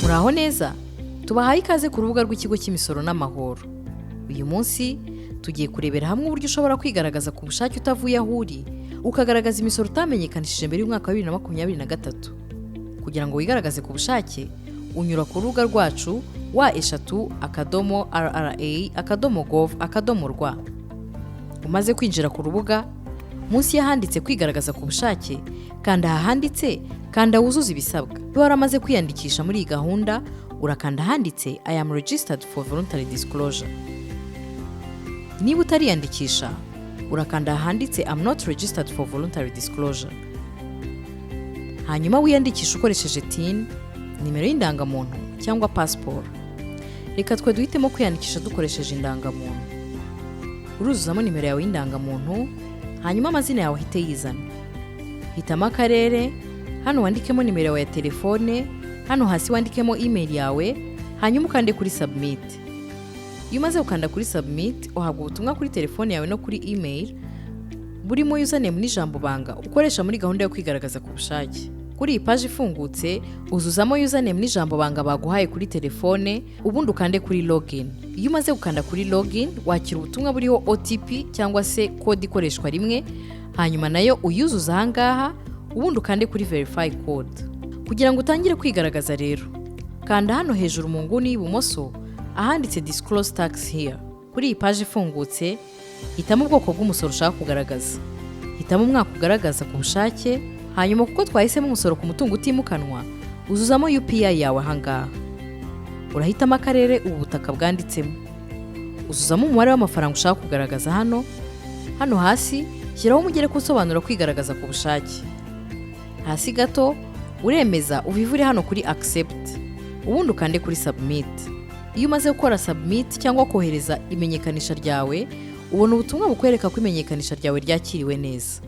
Muraho neza, tubahaye ikaze ku rubuga rw'ikigo cy'imisoro n'amahoro. Uyu munsi tugiye kurebera hamwe uburyo ushobora kwigaragaza ku bushake utavuye aho uri, ukagaragaza imisoro utamenyekanishije mbere y'umwaka wa 2023. Kugira ngo wigaragaze ku bushake, unyura ku rubuga rwacu wa@rra.gov.rw. Umaze kwinjira ku rubuga, munsi y'ahanditse kwigaragaza ku bushake, kanda ahanditse kanda wuzuza ibisabwa. Iyo waramaze kwiyandikisha muri iyi gahunda, urakanda ahanditse I am registered for voluntary disclosure. Niba utariyandikisha, urakanda ahanditse I'm not registered for voluntary disclosure. Hanyuma wiyandikisha ukoresheje TIN, nimero y'indangamuntu cyangwa passport. Reka twe duhitemo kwiyandikisha dukoresheje indangamuntu. Uruzuzamo nimero yawe y'indangamuntu, hanyuma amazina yawe ahite yizana. Hitamo akarere, hano wandikemo nimero yawe ya telefone, hano hasi wandikemo email yawe, hanyuma ukande kuri submit. Iyo umaze gukanda kuri submit, uhabwa ubutumwa kuri telefone yawe no kuri email burimo username n'ijambo banga ukoresha muri gahunda yo kwigaragaza ku bushake. Kuri iyi page ifungutse, uzuzamo username n'ijambo banga baguhaye kuri telefone, ubundi ukande kuri login. Iyo umaze gukanda kuri login, wakira ubutumwa buriho OTP cyangwa se code ikoreshwa rimwe, hanyuma nayo uyuzuza ahangaha, ubundi ukande kuri verify code. Kugira ngo utangire kwigaragaza rero, kanda hano hejuru mu nguni y'ibumoso ahanditse disclose tax here. Kuri iyi page ifungutse, hitamo ubwoko bw'umusoro ushaka kugaragaza. Hitamo umwaka ugaragaza ku bushake, hanyuma kuko twahisemo umusoro ku mutungo utimukanwa, uzuzamo UPI yawe ahangaha. Urahitamo akarere ubu butaka bwanditsemo. Uzuzamo umubare w'amafaranga ushaka kugaragaza hano. Hano hasi, shyiraho umugereka usobanura kwigaragaza ku bushake. Hasi gato, uremeza uvivure hano kuri accept. Ubundi ukande kuri submit. Iyo umaze gukora submit cyangwa kohereza imenyekanisha ryawe, ubona ubutumwa bukwereka ko imenyekanisha ryawe ryakiriwe neza.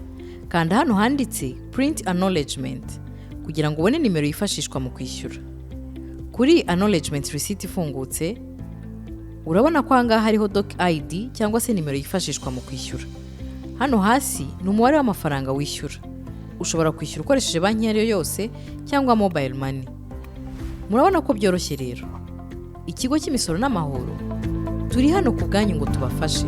Kanda hano handitse print acknowledgement kugira ngo ubone nimero yifashishwa mu kwishyura. Kuri acknowledgement receipt ifungutse, urabona ko ahangaha hariho doc ID cyangwa se nimero yifashishwa mu kwishyura. Hano hasi ni umubare w'amafaranga wishyura. Ushobora kwishyura ukoresheje banki iyo ari yo yose cyangwa mobile money. Murabona ko byoroshye rero. Ikigo cy'imisoro n'amahoro, turi hano ku bwanyu ngo tubafashe.